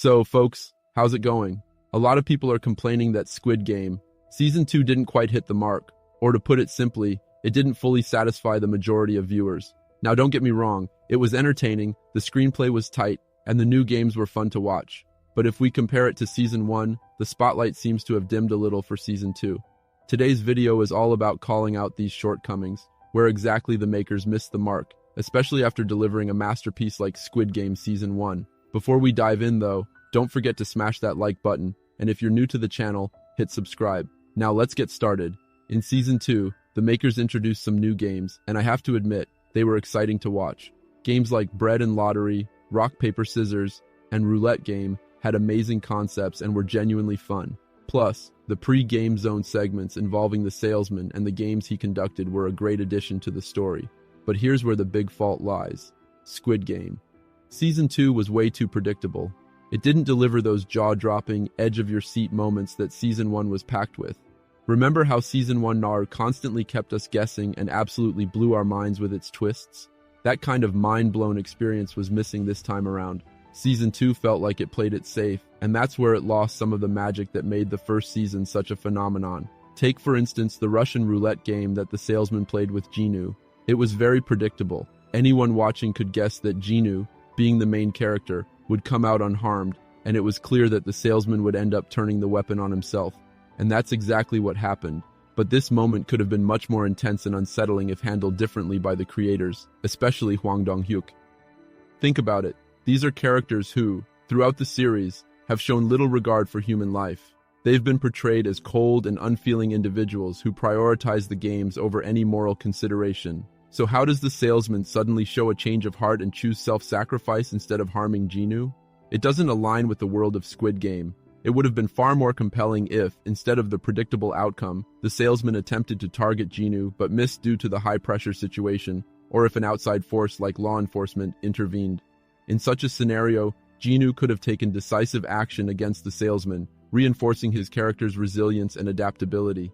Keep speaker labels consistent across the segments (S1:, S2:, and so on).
S1: So, folks, how's it going? A lot of people are complaining that Squid Game Season 2 didn't quite hit the mark, or to put it simply, it didn't fully satisfy the majority of viewers. Now don't get me wrong, it was entertaining, the screenplay was tight, and the new games were fun to watch. But if we compare it to Season 1, the spotlight seems to have dimmed a little for Season 2. Today's video is all about calling out these shortcomings, where exactly the makers missed the mark, especially after delivering a masterpiece like Squid Game Season 1. Before we dive in though, don't forget to smash that like button, and if you're new to the channel, hit subscribe. Now let's get started. In Season 2, the makers introduced some new games, and I have to admit, they were exciting to watch. Games like Bread and Lottery, Rock, Paper, Scissors, and Roulette Game had amazing concepts and were genuinely fun. Plus, the pre-game zone segments involving the salesman and the games he conducted were a great addition to the story. But here's where the big fault lies. Squid Game. Season 2 was way too predictable. It didn't deliver those jaw-dropping, edge-of-your-seat moments that Season 1 was packed with. Remember how Season 1 NAR constantly kept us guessing and absolutely blew our minds with its twists? That kind of mind-blown experience was missing this time around. Season 2 felt like it played it safe, and that's where it lost some of the magic that made the first season such a phenomenon. Take, for instance, the Russian roulette game that the salesman played with Genu. It was very predictable. Anyone watching could guess that Genu, being the main character, would come out unharmed, and it was clear that the salesman would end up turning the weapon on himself. And that's exactly what happened. But this moment could have been much more intense and unsettling if handled differently by the creators, especially Hwang Dong-hyuk. Think about it. These are characters who, throughout the series, have shown little regard for human life. They've been portrayed as cold and unfeeling individuals who prioritize the games over any moral consideration. So how does the salesman suddenly show a change of heart and choose self-sacrifice instead of harming Genu? It doesn't align with the world of Squid Game. It would have been far more compelling if, instead of the predictable outcome, the salesman attempted to target Genu but missed due to the high-pressure situation, or if an outside force like law enforcement intervened. In such a scenario, Genu could have taken decisive action against the salesman, reinforcing his character's resilience and adaptability.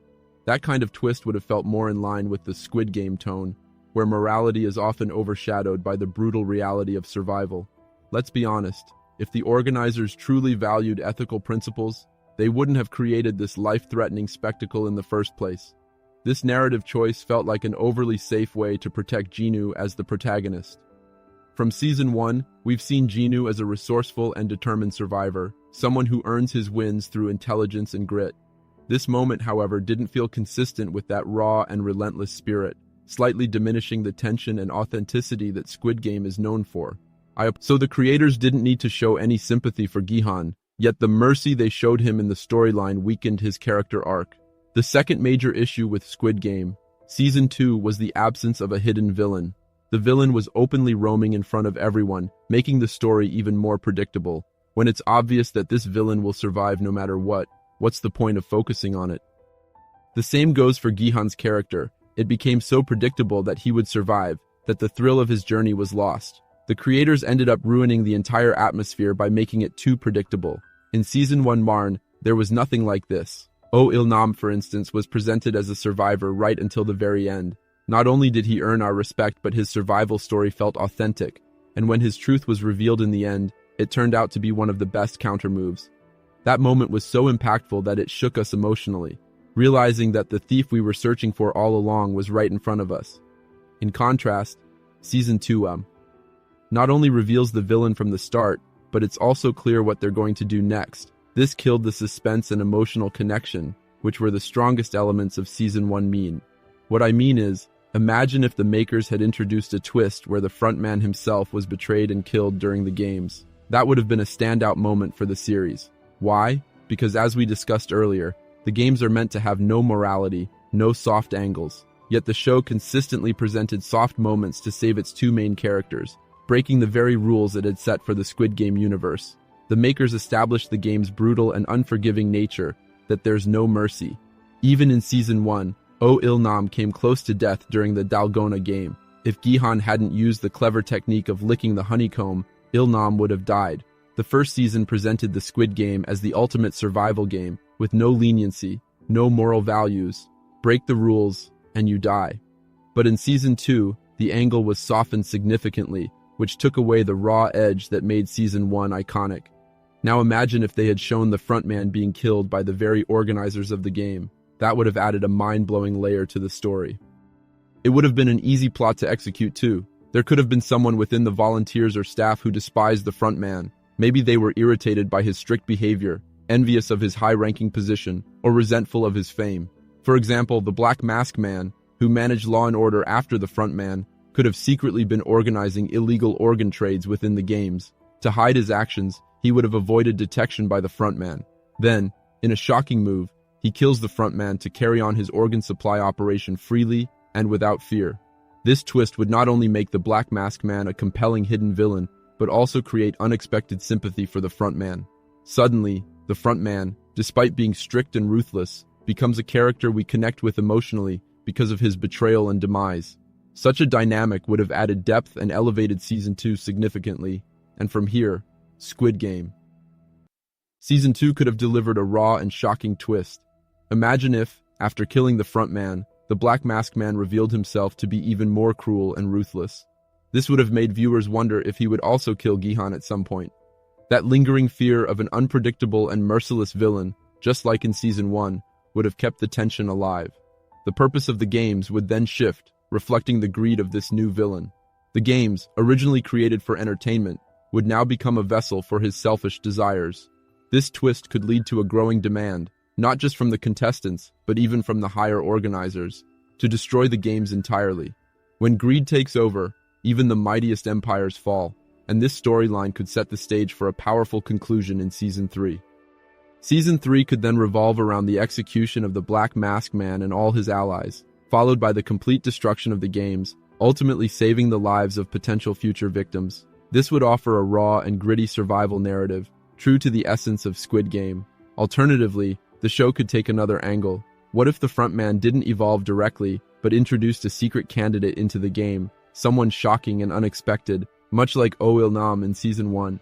S1: That kind of twist would have felt more in line with the Squid Game tone, where morality is often overshadowed by the brutal reality of survival. Let's be honest, if the organizers truly valued ethical principles, they wouldn't have created this life-threatening spectacle in the first place. This narrative choice felt like an overly safe way to protect Genu as the protagonist. From Season 1, we've seen Genu as a resourceful and determined survivor, someone who earns his wins through intelligence and grit. This moment, however, didn't feel consistent with that raw and relentless spirit, slightly diminishing the tension and authenticity that Squid Game is known for. So the creators didn't need to show any sympathy for Gihan, yet the mercy they showed him in the storyline weakened his character arc. The second major issue with Squid Game Season 2 was the absence of a hidden villain. The villain was openly roaming in front of everyone, making the story even more predictable. When it's obvious that this villain will survive no matter what, what's the point of focusing on it? The same goes for Gihan's character. It became so predictable that he would survive, that the thrill of his journey was lost. The creators ended up ruining the entire atmosphere by making it too predictable. In Season 1 Marn, there was nothing like this. Oh Il-nam, for instance, was presented as a survivor right until the very end. Not only did he earn our respect, but his survival story felt authentic. And when his truth was revealed in the end, it turned out to be one of the best counter moves. That moment was so impactful that it shook us emotionally, realizing that the thief we were searching for all along was right in front of us. In contrast, Season 2 not only reveals the villain from the start, but it's also clear what they're going to do next. This killed the suspense and emotional connection, which were the strongest elements of Season 1 What I mean is, imagine if the makers had introduced a twist where the frontman himself was betrayed and killed during the games. That would have been a standout moment for the series. Why? Because as we discussed earlier, the games are meant to have no morality, no soft angles. Yet the show consistently presented soft moments to save its two main characters, breaking the very rules it had set for the Squid Game universe. The makers established the game's brutal and unforgiving nature, that there's no mercy. Even in Season 1, Oh Il-nam came close to death during the Dalgona game. If Gihan hadn't used the clever technique of licking the honeycomb, Il-nam would have died. The first season presented the Squid Game as the ultimate survival game, with no leniency, no moral values. Break the rules, and you die. But in Season 2, the angle was softened significantly, which took away the raw edge that made Season 1 iconic. Now imagine if they had shown the frontman being killed by the very organizers of the game. That would have added a mind-blowing layer to the story. It would have been an easy plot to execute too. There could have been someone within the volunteers or staff who despised the frontman. Maybe they were irritated by his strict behavior, envious of his high-ranking position, or resentful of his fame. For example, the Black Mask Man, who managed law and order after the frontman, could have secretly been organizing illegal organ trades within the games. To hide his actions, he would have avoided detection by the frontman. Then, in a shocking move, he kills the frontman to carry on his organ supply operation freely and without fear. This twist would not only make the Black Mask Man a compelling hidden villain, but also create unexpected sympathy for the frontman. Suddenly, the frontman, despite being strict and ruthless, becomes a character we connect with emotionally because of his betrayal and demise. Such a dynamic would have added depth and elevated Season 2 significantly, and from here, Squid Game. Season 2 could have delivered a raw and shocking twist. Imagine if, after killing the frontman, the Black Mask Man revealed himself to be even more cruel and ruthless. This would have made viewers wonder if he would also kill Gihan at some point. That lingering fear of an unpredictable and merciless villain, just like in Season 1, would have kept the tension alive. The purpose of the games would then shift, reflecting the greed of this new villain. The games, originally created for entertainment, would now become a vessel for his selfish desires. This twist could lead to a growing demand, not just from the contestants, but even from the higher organizers, to destroy the games entirely. When greed takes over, even the mightiest empires fall, and this storyline could set the stage for a powerful conclusion in Season 3. Season 3 could then revolve around the execution of the Black Mask Man and all his allies, followed by the complete destruction of the games, ultimately saving the lives of potential future victims. This would offer a raw and gritty survival narrative, true to the essence of Squid Game. Alternatively, the show could take another angle. What if the frontman didn't evolve directly, but introduced a secret candidate into the game, someone shocking and unexpected, much like Oh Il Nam in Season 1?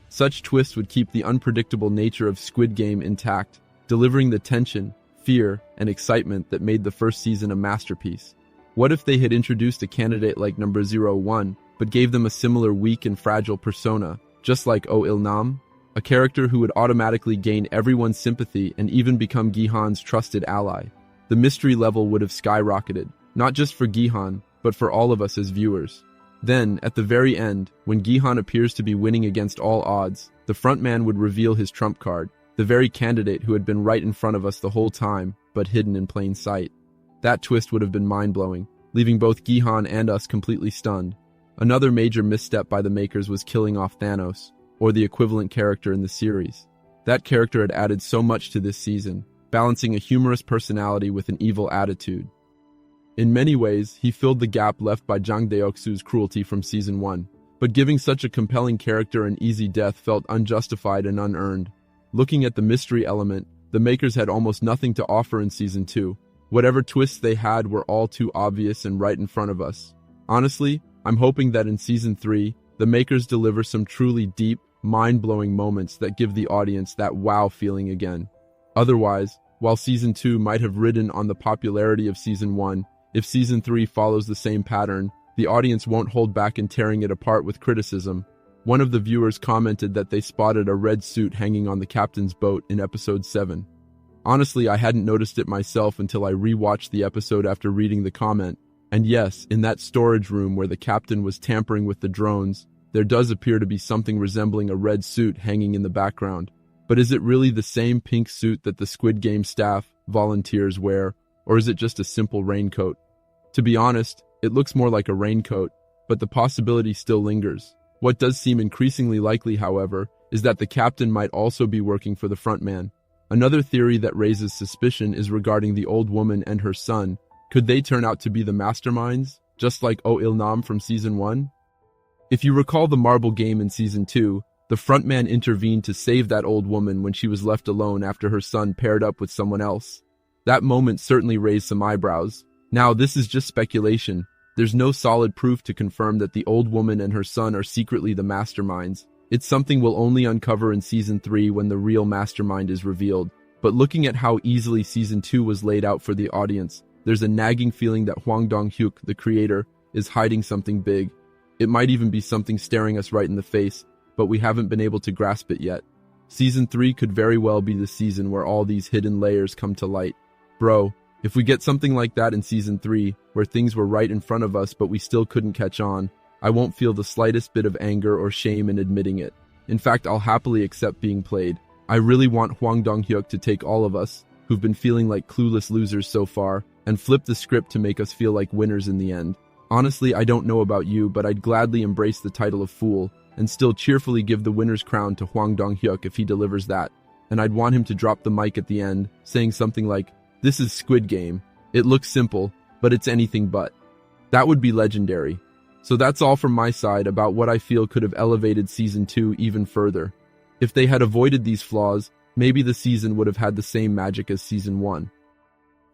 S1: Such twists would keep the unpredictable nature of Squid Game intact, delivering the tension, fear, and excitement that made the first season a masterpiece. What if they had introduced a candidate like Number 01, but gave them a similar weak and fragile persona, just like Oh Il Nam? A character who would automatically gain everyone's sympathy and even become Gihan's trusted ally. The mystery level would have skyrocketed, not just for Gihan, but for all of us as viewers. Then, at the very end, when Gihan appears to be winning against all odds, the frontman would reveal his trump card, the very candidate who had been right in front of us the whole time, but hidden in plain sight. That twist would have been mind-blowing, leaving both Gihan and us completely stunned. Another major misstep by the makers was killing off Thanos, or the equivalent character in the series. That character had added so much to this season, balancing a humorous personality with an evil attitude. In many ways, he filled the gap left by Jang Deoksu's cruelty from Season 1, but giving such a compelling character an easy death felt unjustified and unearned. Looking at the mystery element, the makers had almost nothing to offer in Season 2. Whatever twists they had were all too obvious and right in front of us. Honestly, I'm hoping that in Season 3, the makers deliver some truly deep, mind-blowing moments that give the audience that wow feeling again. Otherwise, while Season 2 might have ridden on the popularity of Season 1, if Season 3 follows the same pattern, the audience won't hold back in tearing it apart with criticism. One of the viewers commented that they spotted a red suit hanging on the captain's boat in Episode 7. Honestly, I hadn't noticed it myself until I rewatched the episode after reading the comment. And yes, in that storage room where the captain was tampering with the drones, there does appear to be something resembling a red suit hanging in the background. But is it really the same pink suit that the Squid Game staff, volunteers wear, or is it just a simple raincoat? To be honest, it looks more like a raincoat, but the possibility still lingers. What does seem increasingly likely, however, is that the captain might also be working for the frontman. Another theory that raises suspicion is regarding the old woman and her son. Could they turn out to be the masterminds, just like Oh Il Nam from Season 1? If you recall the marble game in Season 2, the frontman intervened to save that old woman when she was left alone after her son paired up with someone else. That moment certainly raised some eyebrows. Now, this is just speculation. There's no solid proof to confirm that the old woman and her son are secretly the masterminds. It's something we'll only uncover in Season 3 when the real mastermind is revealed. But looking at how easily Season 2 was laid out for the audience, there's a nagging feeling that Hwang Dong-hyuk, the creator, is hiding something big. It might even be something staring us right in the face, but we haven't been able to grasp it yet. Season 3 could very well be the season where all these hidden layers come to light. Bro, if we get something like that in Season 3, where things were right in front of us but we still couldn't catch on, I won't feel the slightest bit of anger or shame in admitting it. In fact, I'll happily accept being played. I really want Hwang Dong-hyuk to take all of us, who've been feeling like clueless losers so far, and flip the script to make us feel like winners in the end. Honestly, I don't know about you, but I'd gladly embrace the title of Fool, and still cheerfully give the winner's crown to Hwang Dong-hyuk if he delivers that. And I'd want him to drop the mic at the end, saying something like, "This is Squid Game. It looks simple, but it's anything but." That would be legendary. So that's all from my side about what I feel could have elevated Season 2 even further. If they had avoided these flaws, maybe the season would have had the same magic as Season 1.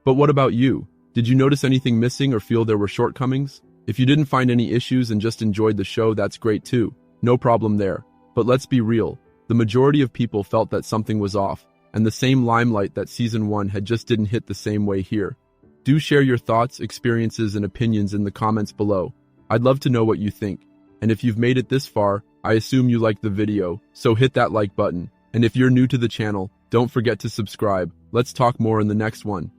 S1: But what about you? Did you notice anything missing or feel there were shortcomings? If you didn't find any issues and just enjoyed the show, that's great too. No problem there. But let's be real. The majority of people felt that something was off, and the same limelight that Season 1 had just didn't hit the same way here. Do share your thoughts, experiences, and opinions in the comments below. I'd love to know what you think. And if you've made it this far, I assume you liked the video, so hit that like button. And if you're new to the channel, don't forget to subscribe. Let's talk more in the next one.